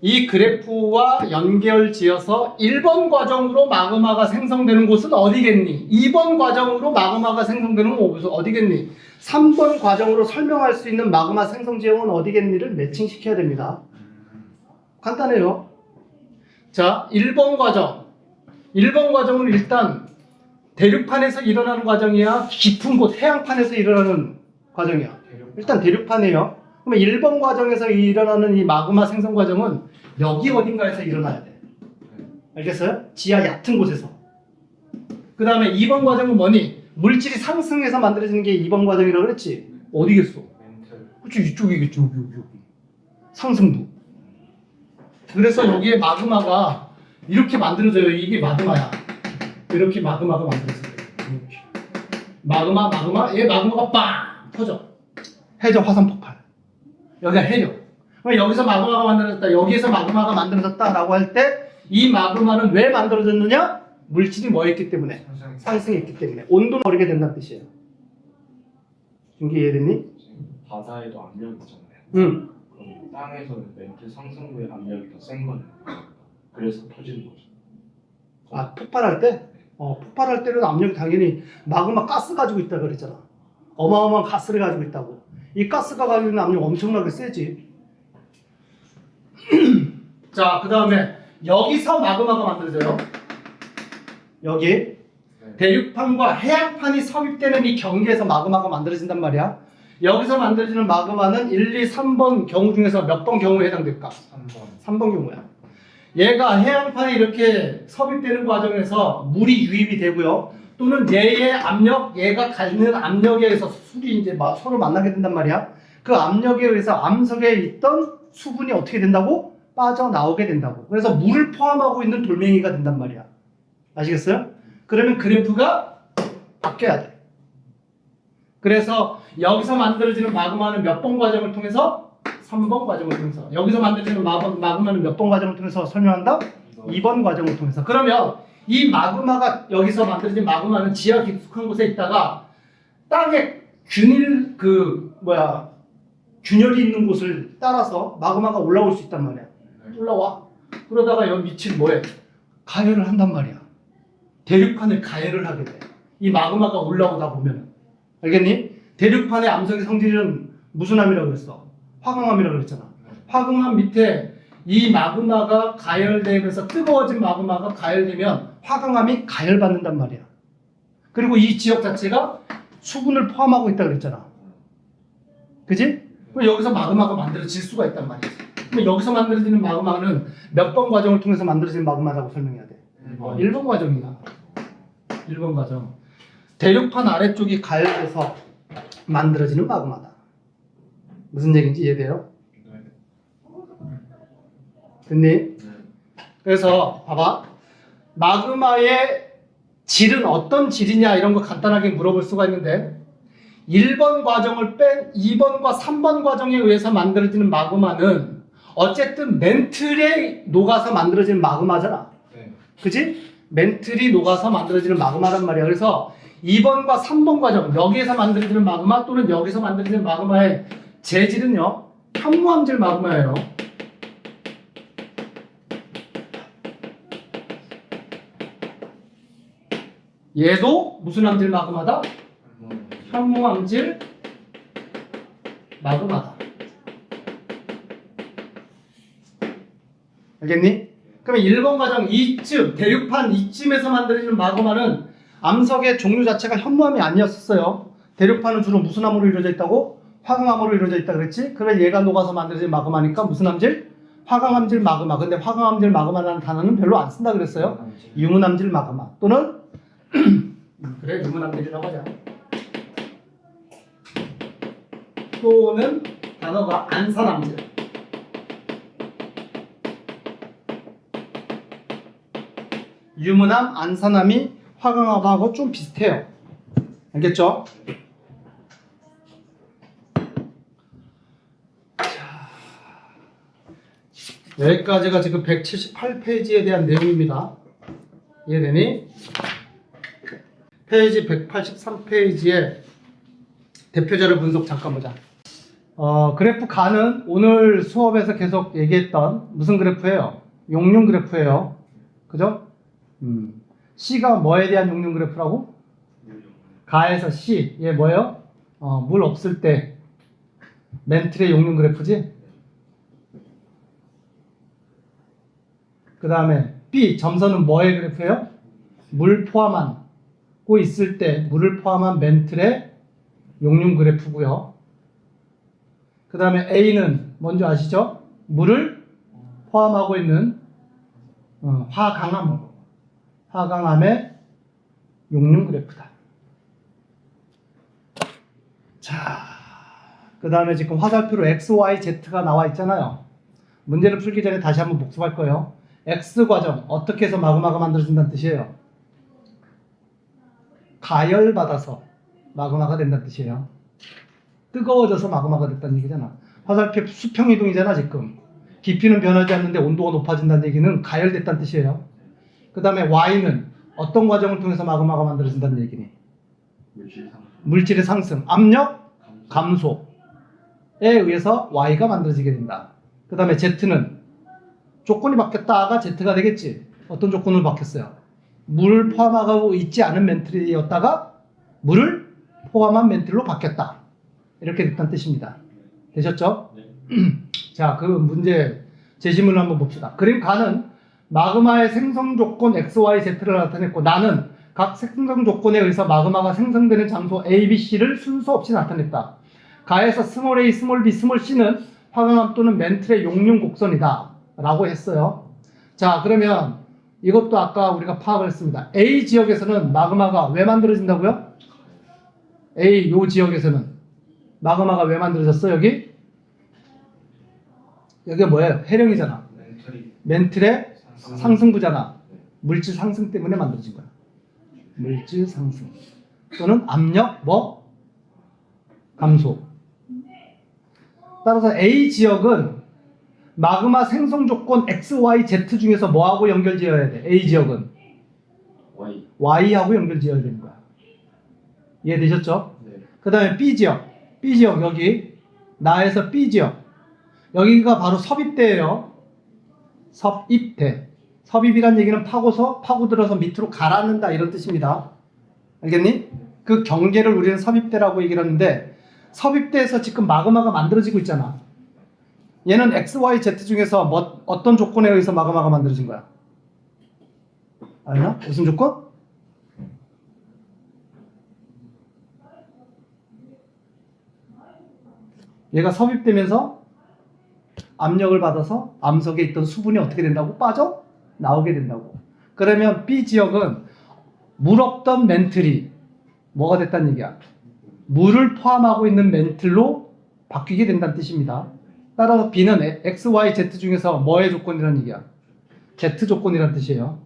S1: 이 그래프와 연결 지어서 1번 과정으로 마그마가 생성되는 곳은 어디겠니? 2번 과정으로 마그마가 생성되는 곳은 어디겠니? 3번 과정으로 설명할 수 있는 마그마 생성 지형은 어디겠니를 매칭시켜야 됩니다. 간단해요. 자, 1번 과정. 1번 과정은 일단 대륙판에서 일어나는 과정이야? 깊은 곳 해양판에서 일어나는 과정이야? 일단 대륙판이에요. 그러면 1번 과정에서 일어나는 이 마그마 생성 과정은 여기 어딘가에서 일어나야 돼. 알겠어요? 지하 얕은 곳에서. 그 다음에 2번 과정은 뭐니? 물질이 상승해서 만들어지는 게 2번 과정이라고 그랬지? 어디겠어?
S2: 멘틀.
S1: 그치, 이쪽이겠죠. 여기. 상승부. 그래서 여기에 마그마가 이렇게 만들어져요. 이게 마그마야. 이렇게 마그마가 만들어져요. 이렇게. 마그마, 얘 마그마가 빵! 터져. 해저 화산 폭발. 여기가 해력. 그럼 여기서 마그마가 만들어졌다. 여기에서 마그마가 만들어졌다라고 할 때 이 마그마는 왜 만들어졌느냐? 물질이 뭐였기 때문에? 상승했기 때문에. 온도는 오르게 된다는 뜻이에요. 준기 이해됐니?
S2: 바다에도 압력이 있잖아요.
S1: 응.
S2: 그럼 땅에서는 멘틀 상승부의 압력이 더 센 거네. 그래서 터지는 거죠.
S1: 아, 폭발할 때? 폭발할 때는 압력이 당연히 마그마 가스 가지고 있다고 그랬잖아. 어마어마한 가스를 가지고 있다고. 이 가스가 가지고 있는 압력 엄청나게 세지. 자, 그 다음에 여기서 마그마가 만들어져요. 여기 대륙판과 해양판이 섭입되는 이 경계에서 마그마가 만들어진단 말이야. 여기서 만들어지는 마그마는 1, 2, 3번 경우 중에서 몇 번 경우에 해당될까?
S2: 3번.
S1: 3번 경우야. 얘가 해양판에 이렇게 섭입되는 과정에서 물이 유입이 되고요. 또는 얘의 압력, 얘가 갖는 압력에 의해서 술이 이제 서로 만나게 된단 말이야. 그 압력에 의해서 암석에 있던 수분이 어떻게 된다고? 빠져나오게 된다고. 그래서 물을 포함하고 있는 돌멩이가 된단 말이야. 아시겠어요? 그러면 그래프가 바뀌어야 돼. 그래서 여기서 만들어지는 마그마는 몇 번 과정을 통해서? 3번 과정을 통해서. 여기서 만들어지는 마그마는 몇 번 과정을 통해서 설명한다? 2번 과정을 통해서. 그러면 이 마그마가 여기서 만들어진 마그마는 지하 깊숙한 곳에 있다가 땅에 균열이 있는 곳을 따라서 마그마가 올라올 수 있단 말이야. 올라와. 그러다가 여기 밑을 뭐해? 가열을 한단 말이야. 대륙판을 가열을 하게 돼. 이 마그마가 올라오다 보면은. 알겠니? 대륙판의 암석의 성질은 무슨 암이라고 그랬어? 화강암이라고 그랬잖아. 화강암 밑에 이 마그마가 가열되면서 뜨거워진 마그마가 가열되면 화강암이 가열받는단 말이야. 그리고 이 지역 자체가 수분을 포함하고 있다 그랬잖아. 그지? 그럼 여기서 마그마가 만들어질 수가 있단 말이지. 그럼 여기서 만들어지는 마그마는 몇 번 과정을 통해서 만들어진 마그마라고 설명해야 돼? 1번 과정이야. 1번 과정. 대륙판 아래쪽이 가열돼서 만들어지는 마그마다. 무슨 얘기인지 이해돼요? 됐니? 그래서 봐봐. 마그마의 질은 어떤 질이냐 이런 거 간단하게 물어볼 수가 있는데 1번 과정을 뺀 2번과 3번 과정에 의해서 만들어지는 마그마는 어쨌든 멘틀에 녹아서 만들어지는 마그마잖아.
S2: 네.
S1: 그치? 멘틀이 녹아서 만들어지는 마그마란 말이야. 그래서 2번과 3번 과정, 여기에서 만들어지는 마그마 또는 여기서 만들어지는 마그마의 재질은요, 현무암질 마그마예요. 얘도 무슨 암질 마그마다? 현무암질 마그마다. 알겠니? 그러면 1번 과정 이쯤 대륙판 이쯤에서 만들어지는 마그마는 암석의 종류 자체가 현무암이 아니었어요. 대륙판은 주로 무슨 암으로 이루어져 있다고? 화강암으로 이루어져 있다 그랬지? 그러면 얘가 녹아서 만들어진 마그마니까 무슨 암질? 화강암질 마그마. 근데 화강암질 마그마라는 단어는 별로 안 쓴다 그랬어요. 유문암질 마그마 또는 그래 유문암질이라고 하자. 또는 단어가 안산암질. 유문암, 안산암이 화강암하고 좀 비슷해요. 알겠죠? 여기까지가 지금 178페이지에 대한 내용입니다. 이해되니? 페이지 183페이지에 대표자료 분석 잠깐 보자. 그래프 가는 오늘 수업에서 계속 얘기했던 무슨 그래프예요? 용융 그래프예요. 그죠? C가 뭐에 대한 용융 그래프라고? 가에서 C. 얘 뭐예요? 물 없을 때 멘틀의 용융 그래프지? 그 다음에 B 점선은 뭐의 그래프예요? 물 포함하고 있을 때 물을 포함한 멘틀의 용융 그래프고요. 그 다음에 A는 뭔지 아시죠? 물을 포함하고 있는 화강암의 용융 그래프다. 자, 그 다음에 지금 화살표로 X, Y, Z가 나와 있잖아요. 문제를 풀기 전에 다시 한번 복습할 거예요. X 과정 어떻게 해서 마그마가 만들어진다는 뜻이에요? 가열받아서 마그마가 된다는 뜻이에요. 뜨거워져서 마그마가 됐다는 얘기잖아. 화살표 수평 이동이잖아 지금. 깊이는 변하지 않는데 온도가 높아진다는 얘기는 가열됐다는 뜻이에요. 그 다음에 Y는 어떤 과정을 통해서 마그마가 만들어진다는 얘기니? 물질의 상승, 압력 감소에 의해서 Y가 만들어지게 된다. 그 다음에 Z는 조건이 바뀌었다가 Z가 되겠지. 어떤 조건을 바뀌었어요? 물을 포함하고 있지 않은 멘틀이었다가 물을 포함한 멘틀로 바뀌었다. 이렇게 됐다는 뜻입니다. 되셨죠?
S2: 네.
S1: 자, 그 문제 제시문을 한번 봅시다. 그림 가는 마그마의 생성 조건 X, Y, Z를 나타냈고 나는 각 생성 조건에 의해서 마그마가 생성되는 장소 A, B, C를 순서 없이 나타냈다. 가에서 스몰 a, 스몰 b, 스몰 c는 화강암 또는 멘틀의 용융 곡선이다 라고 했어요. 자, 그러면 이것도 아까 우리가 파악을 했습니다. A 지역에서는 마그마가 왜 만들어진다고요? A 요 지역에서는 마그마가 왜 만들어졌어? 여기 뭐예요? 해령이잖아. 멘틀의 상승부잖아. 물질 상승 때문에 만들어진 거야. 물질 상승 또는 압력 감소. 따라서 A 지역은 마그마 생성 조건 X, Y, Z 중에서 뭐하고 연결지어야 돼? A 지역은 Y하고 연결지어야 되는 거야. 이해되셨죠?
S2: 네.
S1: 그 다음에 B 지역 여기 나에서 B 지역 여기가 바로 섭입대예요. 섭입이란 얘기는 파고들어서 밑으로 가라앉는다 이런 뜻입니다. 알겠니? 그 경계를 우리는 섭입대라고 얘기를 하는데 섭입대에서 지금 마그마가 만들어지고 있잖아. 얘는 X, Y, Z 중에서 어떤 조건에 의해서 마그마가 만들어진 거야? 알나? 무슨 조건? 얘가 섭입되면서 압력을 받아서 암석에 있던 수분이 어떻게 된다고? 빠져 나오게 된다고. 그러면 B 지역은 물 없던 멘틀이 뭐가 됐다는 얘기야? 물을 포함하고 있는 멘틀로 바뀌게 된다는 뜻입니다. 따라서 B는 X, Y, Z 중에서 뭐의 조건이라는 얘기야? Z 조건이라는 뜻이에요.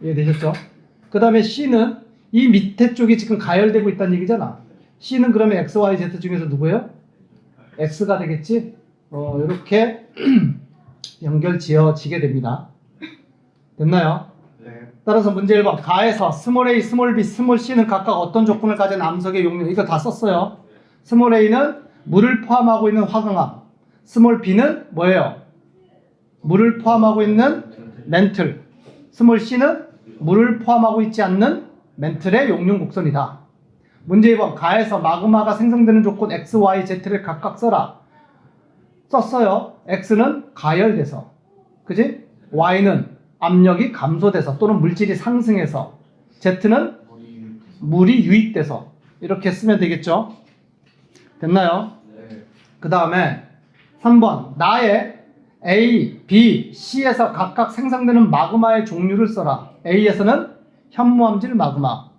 S1: 이해되셨죠? 그 다음에 C는 이 밑에 쪽이 지금 가열되고 있다는 얘기잖아. C는 그러면 X, Y, Z 중에서 누구예요? X가 되겠지? 이렇게 연결 지어지게 됩니다. 됐나요?
S2: 네.
S1: 따라서 문제 1번 가에서 스몰 a, 스몰 b, 스몰 c는 각각 어떤 조건을 가진 암석의 용융 이거 다 썼어요. 스몰 a는 물을 포함하고 있는 화강암, 스몰 b는 뭐예요? 물을 포함하고 있는 멘틀, 스몰 c는 물을 포함하고 있지 않는 멘틀의 용융 곡선이다. 문제 2번 가에서 마그마가 생성되는 조건 X, Y, Z를 각각 써라. 썼어요. X는 가열돼서, 그지? Y는 압력이 감소돼서 또는 물질이 상승해서, Z는 물이 유입돼서. 이렇게 쓰면 되겠죠? 됐나요?
S2: 네.
S1: 그 다음에 3번 나의 A, B, C에서 각각 생성되는 마그마의 종류를 써라. A에서는 현무암질 마그마,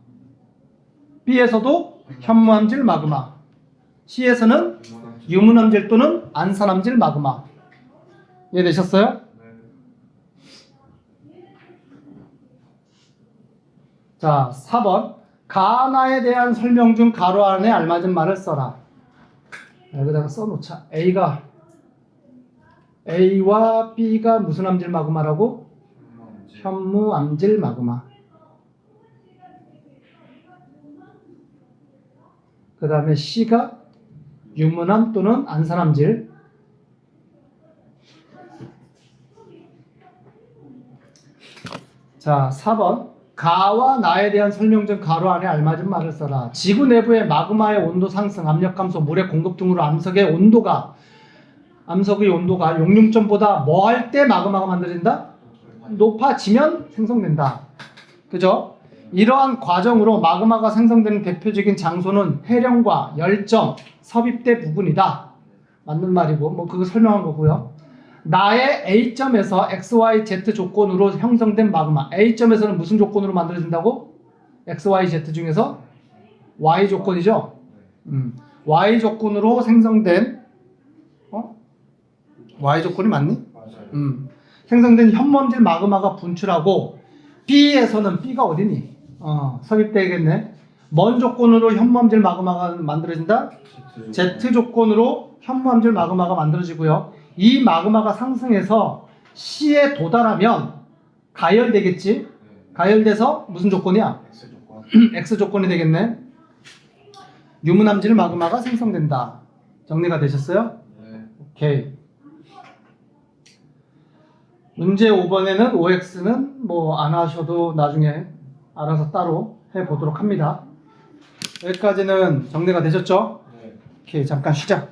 S1: B에서도 현무암질 마그마, C에서는 유문암질 또는 안산암질 마그마. 이해되셨어요? 자, 4번 가나에 대한 설명 중 가로 안에 알맞은 말을 써라. 여기다가 써놓자. A와 B가 무슨 암질 마그마라고? 현무암질 마그마. 그 다음에 C가 유문암 또는 안산암질. 자, 4번 가와 나에 대한 설명 중 가로 안에 알맞은 말을 써라. 지구 내부의 마그마의 온도 상승, 압력 감소, 물의 공급 등으로 암석의 온도가 용융점보다 뭐 할 때 마그마가 만들어진다? 높아지면 생성된다. 그죠? 이러한 과정으로 마그마가 생성되는 대표적인 장소는 해령과 열점, 섭입대 부분이다. 맞는 말이고, 뭐 그거 설명한 거고요. 나의 A점에서 X, Y, Z 조건으로 형성된 마그마. A점에서는 무슨 조건으로 만들어진다고? X, Y, Z 중에서 Y 조건이죠. Y 조건으로 생성된 Y 조건이 맞니?
S2: 맞아요.
S1: 생성된 현무암질 마그마가 분출하고, B에서는 B가 어디니? 섭입되겠네. 뭔 조건으로 현무암질 마그마가 만들어진다? Z 조건으로 현무암질 마그마가 만들어지고요. 이 마그마가 상승해서 C에 도달하면 가열되겠지? 가열돼서 무슨 조건이야?
S2: X 조건.
S1: X 조건이 되겠네. 유문암질 마그마가 생성된다. 정리가 되셨어요?
S2: 네.
S1: 오케이. 문제 5번에는 OX는 뭐 안 하셔도 나중에 알아서 따로 해보도록 합니다. 여기까지는 정리가 되셨죠?
S2: 네.
S1: 오케이, 잠깐 쉬자.